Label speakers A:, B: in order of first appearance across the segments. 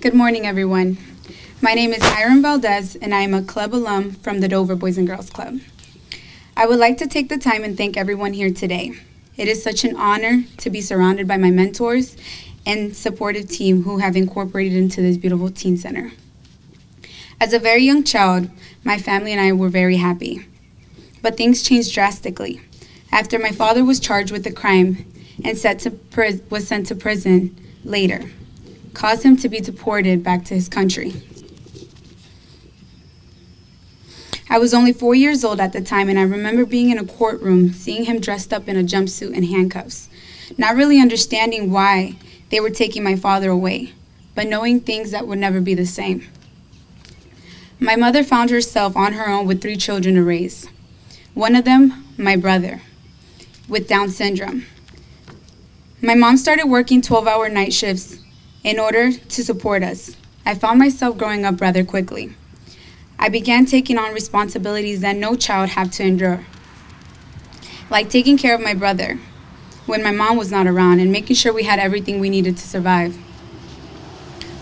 A: Good morning, everyone. My name is Hiram Valdez, and I am a club alum from the Dover Boys and Girls Club. I would like to take the time and thank everyone here today. It is such an honor to be surrounded by my mentors and supportive team who have incorporated into this beautiful teen center. As a very young child, my family and I were very happy. But things changed drastically after my father was charged with a crime and was sent to prison later, caused him to be deported back to his country. I was only 4 years old at the time, and I remember being in a courtroom, seeing him dressed up in a jumpsuit and handcuffs, not really understanding why they were taking my father away, but knowing things that would never be the same. My mother found herself on her own with 3 children to raise. One of them, my brother, with Down syndrome. My mom started working 12-hour night shifts in order to support us. I found myself growing up rather quickly. I began taking on responsibilities that no child had to endure, like taking care of my brother when my mom was not around and making sure we had everything we needed to survive.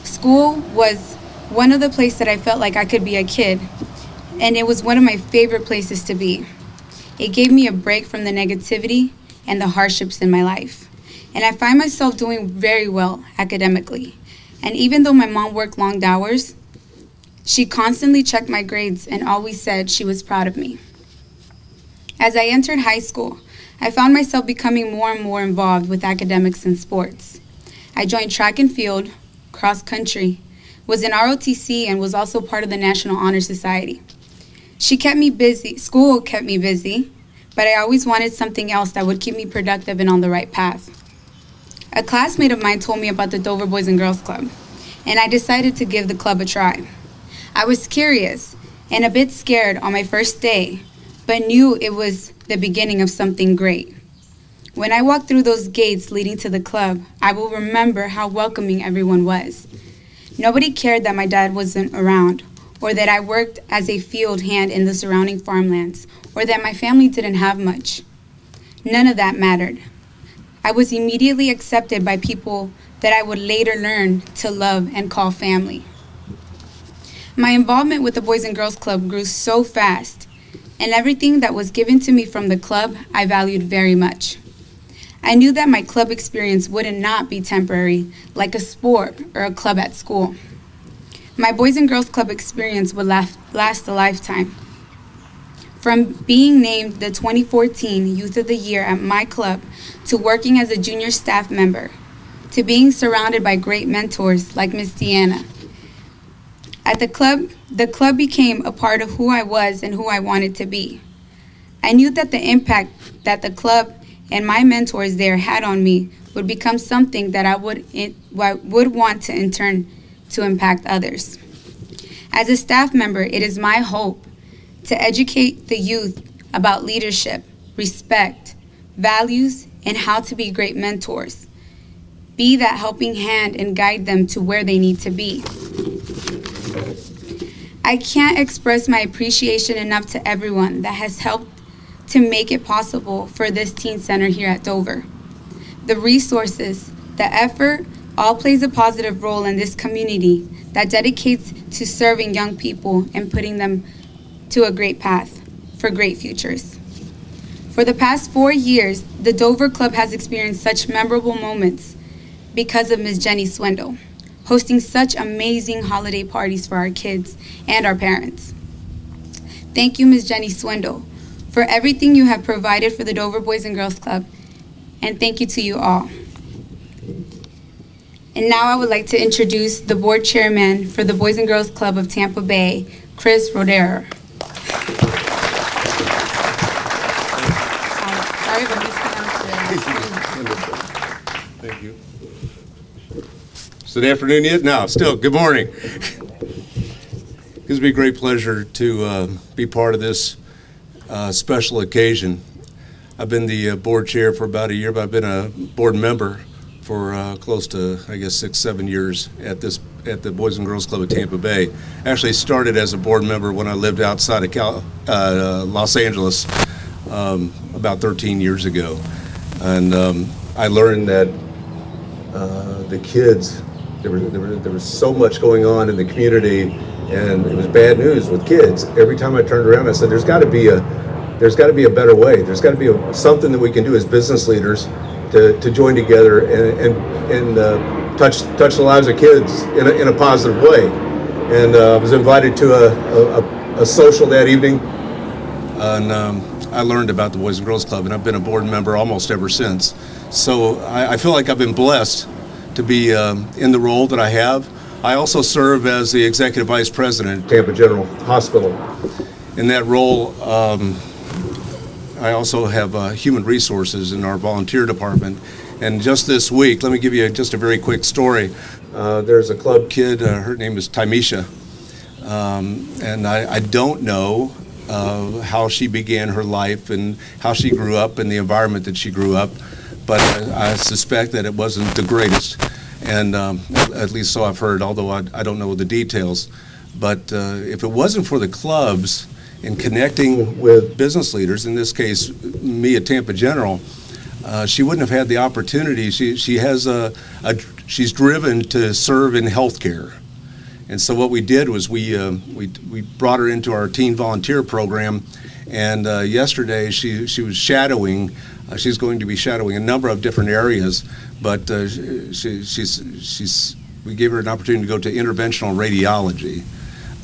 A: School was one of the places that I felt like I could be a kid, and it was one of my favorite places to be. It gave me a break from the negativity and the hardships in my life, and I find myself doing very well academically. And even though my mom worked long hours, she constantly checked my grades and always said she was proud of me. As I entered high school, I found myself becoming more and more involved with academics and sports. I joined track and field, cross country, was in ROTC, and was also part of the National Honor Society. School kept me busy, but I always wanted something else that would keep me productive and on the right path. A classmate of mine told me about the Dover Boys and Girls Club, and I decided to give the club a try. I was curious and a bit scared on my first day, but knew it was the beginning of something great. When I walked through those gates leading to the club, I will remember how welcoming everyone was. Nobody cared that my dad wasn't around, or that I worked as a field hand in the surrounding farmlands, or that my family didn't have much. None of that mattered. I was immediately accepted by people that I would later learn to love and call family. My involvement with the Boys and Girls Club grew so fast, and everything that was given to me from the club I valued very much. I knew that my club experience would not be temporary, like a sport or a club at school. My Boys and Girls Club experience would last a lifetime. From being named the 2014 Youth of the Year at my club, to working as a junior staff member, to being surrounded by great mentors like Miss Deanna. At the club became a part of who I was and who I wanted to be. I knew that the impact that the club and my mentors there had on me would become something that I would want to in turn to impact others. As a staff member, it is my hope to educate the youth about leadership, respect, values, and how to be great mentors. Be that helping hand and guide them to where they need to be. I can't express my appreciation enough to everyone that has helped to make it possible for this teen center here at Dover. The resources, the effort, all plays a positive role in this community that dedicates to serving young people and putting them to a great path for great futures. For the past 4 years, the Dover Club has experienced such memorable moments because of Ms. Jenny Swindal, hosting such amazing holiday parties for our kids and our parents. Thank you, Ms. Jenny Swindal, for everything you have provided for the Dover Boys and Girls Club, and thank you to you all. And now I would like to introduce the board chairman for the Boys and Girls Club of Tampa Bay, Chris Roderer. Sorry if I mispronounced it.
B: Thank you. Is it afternoon yet? No, still, good morning. Gives me a great pleasure to be part of this special occasion. I've been the board chair for about a year, but I've been a board member for close to, I guess, 6-7 years at the Boys and Girls Club of Tampa Bay. Actually started as a board member when I lived outside of Los Angeles about 13 years ago. And I learned that the kids There was so much going on in the community, and it was bad news with kids. Every time I turned around, I said, there's got to be a better way. There's got to be something that we can do as business leaders to join together and touch the lives of kids in a positive way. And I was invited to a social that evening, and I learned about the Boys and Girls Club, and I've been a board member almost ever since. So I feel like I've been blessed to be in the role that I have. I also serve as the Executive Vice President at Tampa General Hospital. In that role, I also have human resources in our volunteer department. And just this week, let me give you just a very quick story. There's a club kid, her name is Tymisha, and I don't know how she began her life and how she grew up in the environment that she grew up, but I suspect that it wasn't the greatest, and at least so I've heard, although I don't know the details. But if it wasn't for the clubs and connecting with business leaders, in this case me at Tampa General, she wouldn't have had the opportunity. She's driven to serve in healthcare. And so what we did was we brought her into our teen volunteer program, and yesterday she was shadowing. She's going to be shadowing a number of different areas, but we gave her an opportunity to go to interventional radiology.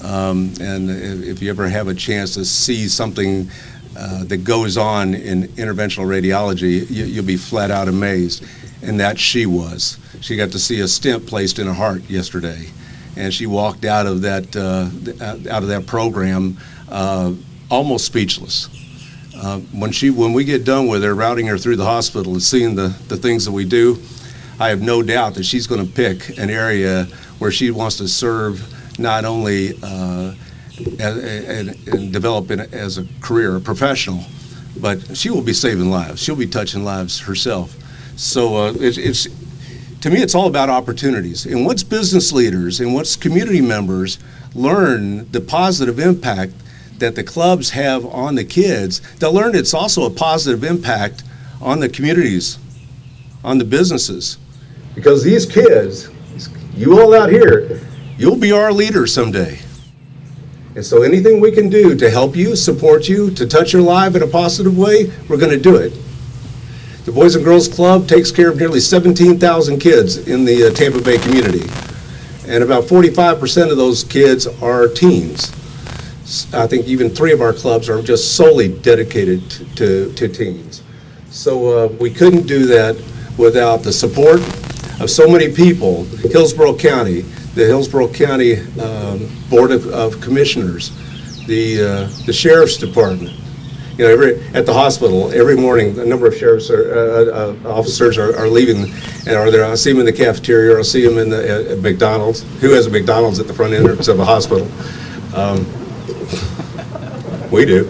B: And if you ever have a chance to see something that goes on in interventional radiology, you'll be flat out amazed. And that she was. She got to see a stent placed in her heart yesterday, and she walked out of that program almost speechless. When we get done with her, routing her through the hospital and seeing the things that we do, I have no doubt that she's going to pick an area where she wants to serve, not only and develop as a career, a professional, but she will be saving lives. She'll be touching lives herself. So to me, it's all about opportunities. And once business leaders and once community members learn the positive impact that the clubs have on the kids, they'll learn it's also a positive impact on the communities, on the businesses. Because these kids, you all out here, you'll be our leaders someday. And so anything we can do to help you, support you, to touch your life in a positive way, we're going to do it. The Boys and Girls Club takes care of nearly 17,000 kids in the Tampa Bay community. And about 45% of those kids are teens. I think even 3 of our clubs are just solely dedicated to teens. So we couldn't do that without the support of so many people. Hillsborough County, the Hillsborough County Board of Commissioners, the Sheriff's Department. You know, at the hospital, every morning, a number of sheriff's officers are leaving, and I see them in the cafeteria, or I'll see them at McDonald's. Who has a McDonald's at the front entrance of a hospital? We do.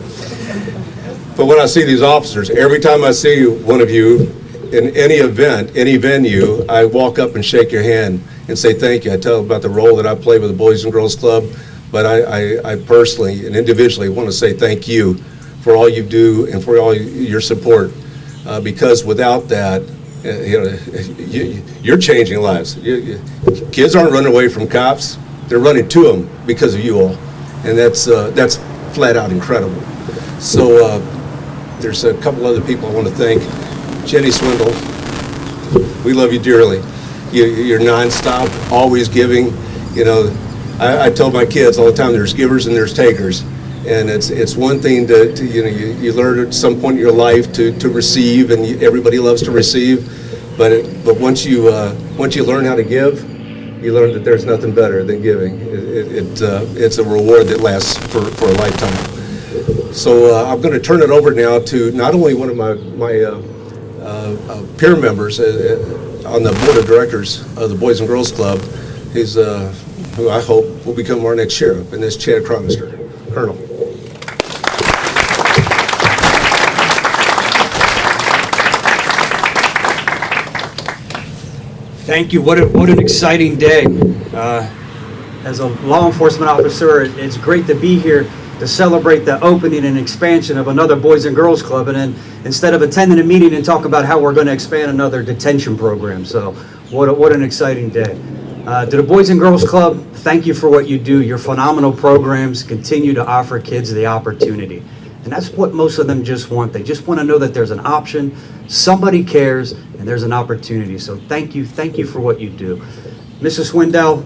B: But when I see these officers, every time I see one of you in any event, any venue, I walk up and shake your hand and say thank you. I tell them about the role that I play with the Boys and Girls Club, but I personally and individually want to say thank you for all you do and for all your support, because without that, you're changing lives. Kids aren't running away from cops; they're running to them because of you all, and that's flat out incredible. So there's a couple other people I want to thank. Jenny Swindal, we love you dearly. You're nonstop, always giving. You know, I tell my kids all the time, there's givers and there's takers. And it's one thing to you learn at some point in your life to receive, and everybody loves to receive, but once you learn how to give, you learn that there's nothing better than giving. It's a reward that lasts for a lifetime. So I'm going to turn it over now to not only one of my peer members on the board of directors of the Boys and Girls Club. He's who I hope will become our next sheriff, and that's Chad Cronister, Colonel.
C: Thank you. What an exciting day. As a law enforcement officer, it's great to be here to celebrate the opening and expansion of another Boys and Girls Club, and then instead of attending a meeting and talk about how we're going to expand another detention program. So what an exciting day. To the Boys and Girls Club, thank you for what you do. Your phenomenal programs continue to offer kids the opportunity. And that's what most of them just want. They just want to know that there's an option, somebody cares, and there's an opportunity. So thank you for what you do. Mrs. Swindal,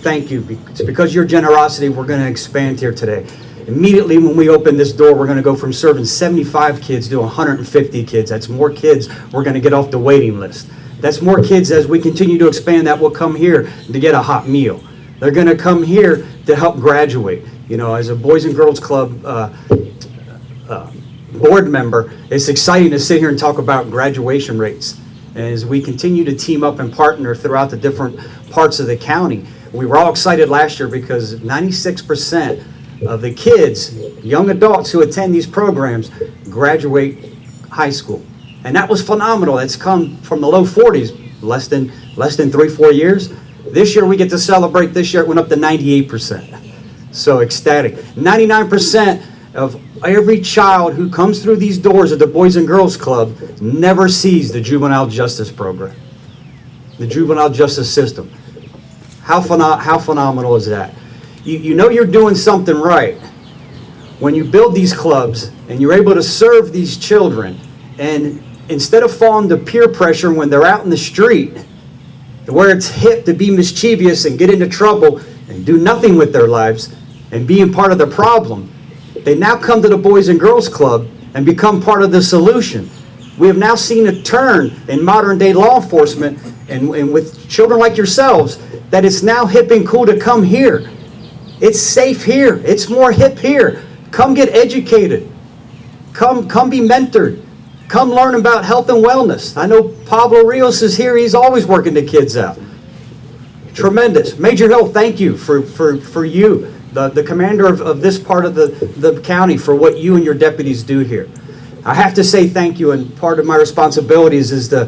C: thank you. It's because of your generosity we're going to expand here today. Immediately when we open this door, we're going to go from serving 75 kids to 150 kids. That's more kids we're going to get off the waiting list. That's more kids as we continue to expand that will come here to get a hot meal. They're going to come here to help graduate. You know, as a Boys and Girls Club board member, it's exciting to sit here and talk about graduation rates. And as we continue to team up and partner throughout the different parts of the county, we were all excited last year because 96% of the kids, young adults who attend these programs, graduate high school. And that was phenomenal. It's come from the low 40s, less than 3-4 years. This year we get to celebrate. This year it went up to 98%. So ecstatic. 99% of every child who comes through these doors at the Boys and Girls Club never sees the juvenile justice program, the juvenile justice system. How phenomenal is that? You know you're doing something right when you build these clubs and you're able to serve these children, and instead of falling to peer pressure when they're out in the street where it's hip to be mischievous and get into trouble and do nothing with their lives and being part of the problem, they now come to the Boys and Girls Club and become part of the solution. We have now seen a turn in modern day law enforcement and with children like yourselves that it's now hip and cool to come here. It's safe here. It's more hip here. Come get educated. Come be mentored. Come learn about health and wellness. I know Pablo Rios is here. He's always working the kids out. Tremendous. Major Hill, thank you for you, the commander of this part of the county, for what you and your deputies do here. I have to say thank you, and part of my responsibilities is the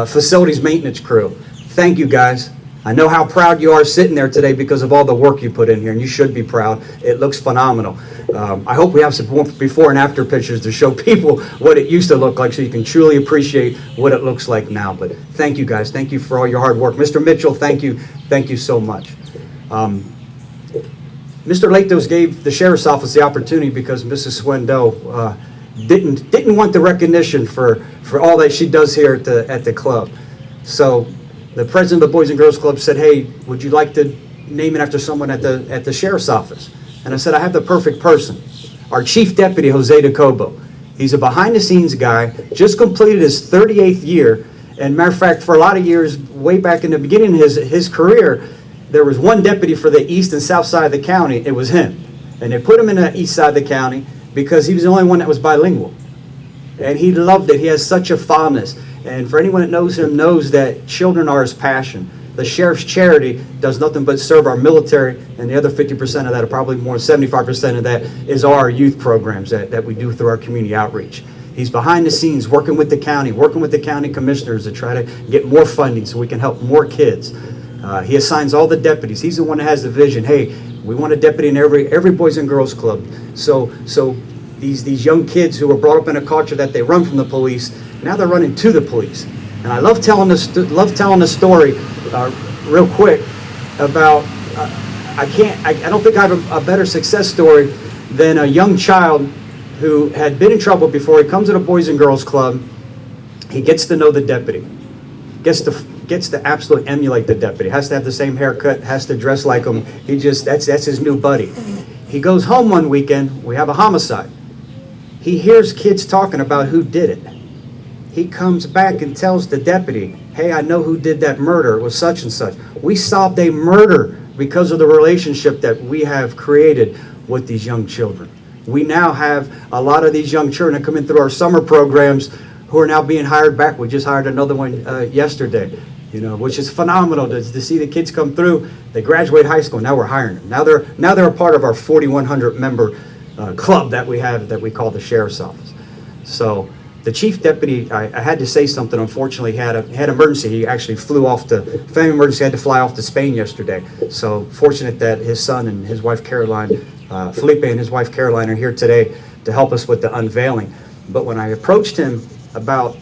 C: facilities maintenance crew. Thank you, guys. I know how proud you are sitting there today because of all the work you put in here, and you should be proud. It looks phenomenal. I hope we have some before and after pictures to show people what it used to look like so you can truly appreciate what it looks like now. But thank you, guys. Thank you for all your hard work. Mr. Mitchell, thank you. Thank you so much. Mr. Latos gave the Sheriff's Office the opportunity because Mrs. Swindal didn't want the recognition for all that she does here at the club. So the president of the Boys and Girls Club said, hey, would you like to name it after someone at the Sheriff's Office? And I said, I have the perfect person. Our Chief Deputy, Jose Docobo. He's a behind-the-scenes guy, just completed his 38th year. And matter of fact, for a lot of years, way back in the beginning of his career, there was one deputy for the east and south side of the county. It was him. And they put him in the east side of the county because he was the only one that was bilingual. And he loved it. He has such a fondness. And for anyone that knows him knows that children are his passion. The sheriff's charity does nothing but serve our military, and the other 50% of that, or probably more than 75% of that, is our youth programs that we do through our community outreach. He's behind the scenes working with the county commissioners to try to get more funding so we can help more kids. He assigns all the deputies. He's the one that has the vision. Hey, we want a deputy in every Boys and Girls Club. So these young kids who were brought up in a culture that they run from the police, now they're running to the police. And I love telling the story real quick about I don't think I have a better success story than a young child who had been in trouble before. He comes to the Boys and Girls Club. He gets to know the deputy, gets to absolutely emulate the deputy, has to have the same haircut, has to dress like him. That's his new buddy. He goes home one weekend. We have a homicide. He hears kids talking about who did it. He comes back and tells the deputy, hey, I know who did that murder. It was such and such. We solved a murder because of the relationship that we have created with these young children. We now have a lot of these young children that come in through our summer programs who are now being hired back. We just hired another one yesterday, which is phenomenal to see the kids come through. They graduate high school. Now we're hiring them. Now they're a part of our 4,100 member club that we have that we call the Sheriff's Office. So the chief deputy, I had to say something. Unfortunately, he had emergency. He actually flew off to family emergency. Had to fly off to Spain yesterday. So fortunate that his son and his wife Caroline, Felipe and his wife Caroline, are here today to help us with the unveiling. But when I approached him about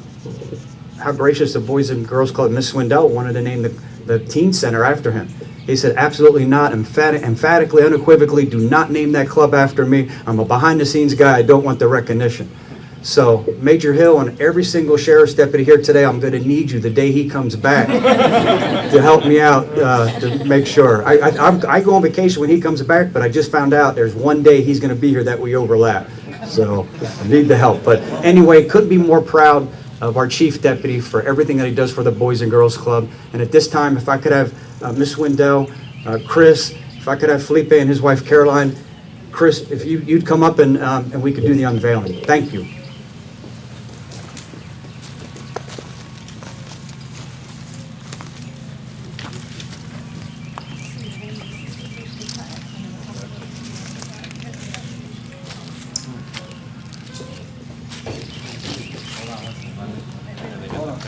C: how gracious the Boys and Girls Club, Miss Swindal wanted to name the teen center after him. He said, absolutely not, emphatically, unequivocally, do not name that club after me. I'm a behind-the-scenes guy. I don't want the recognition. So, Major Hill and every single sheriff's deputy here today, I'm going to need you the day he comes back to help me out to make sure. I go on vacation when he comes back, but I just found out there's one day he's going to be here that we overlap. So, I need the help. But anyway, couldn't be more proud of our chief deputy for everything that he does for the Boys and Girls Club. And at this time, if I could have Miss Swindal, Chris, if I could have Felipe and his wife Caroline. Chris, if you'd come up and we could do the unveiling. Thank you.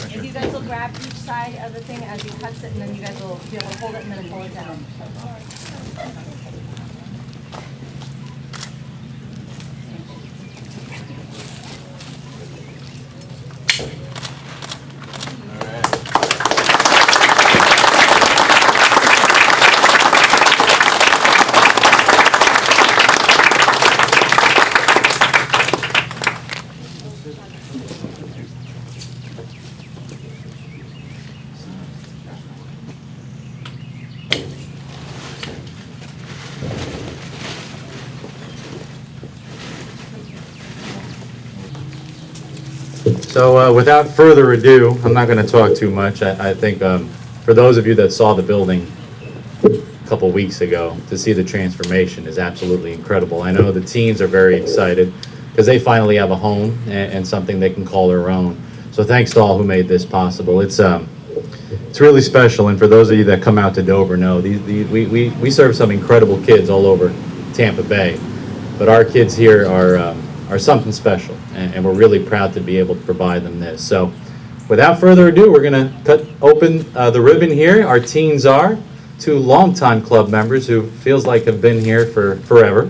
D: If you guys will grab each side of the thing as he cuts it, and then you guys will be able to hold it and then pull it down.
E: So without further ado, I'm not going to talk too much. I think for those of you that saw the building a couple weeks ago, to see the transformation is absolutely incredible. I know the teens are very excited because they finally have a home and something they can call their own. So thanks to all who made this possible. It's really special, and for those of you that come out to Dover know, we serve some incredible kids all over Tampa Bay, but our kids here are something special, and we're really proud to be able to provide them this. So without further ado, we're going to cut open the ribbon here. Our teens are two longtime club members who feels like have been here for forever,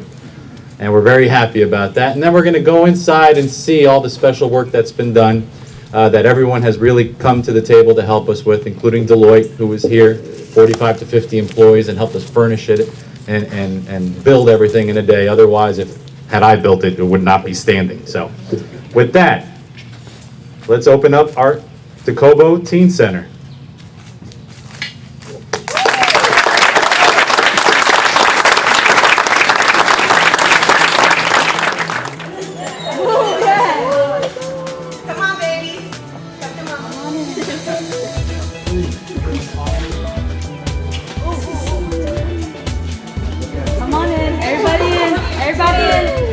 E: and we're very happy about that. And then we're going to go inside and see all the special work that's been done, that everyone has really come to the table to help us with, including Deloitte, who was here, 45 to 50 employees, and helped us furnish it and build everything in a day. Otherwise, had I built it, it would not be standing. So with that, let's open up our Docobo Teen Center.
D: Come on, babies. Come on. Come on in. Everybody in. Everybody in.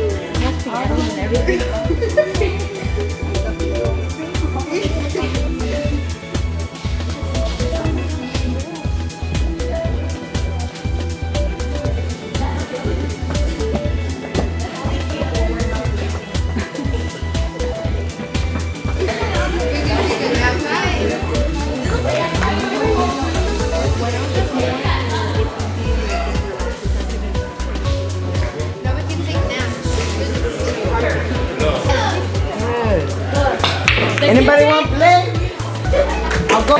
F: Anybody want to play? I'll go.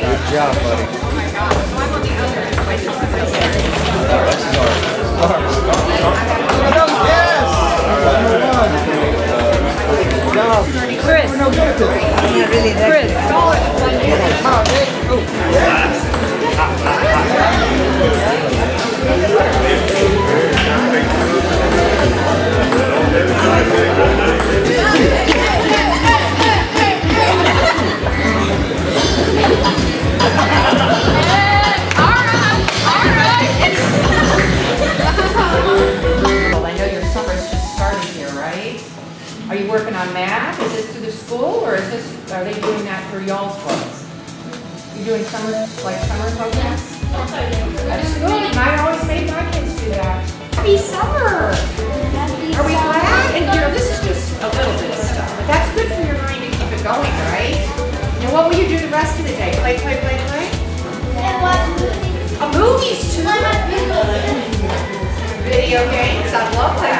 B: Good job, buddy.
D: Chris.
G: I know your summer's just started here, right? Are you working on math? Is this through the school, or are they doing that for y'all's clubs? You doing summer programs? At school, you might always make my kids do that. Happy summer! Are we glad? And this is just a little bit of stuff, but that's good for your mind to keep it going, right? And what will you do the rest of the day? Play?
H: And watch movies.
G: Movies too? Video games, I love that.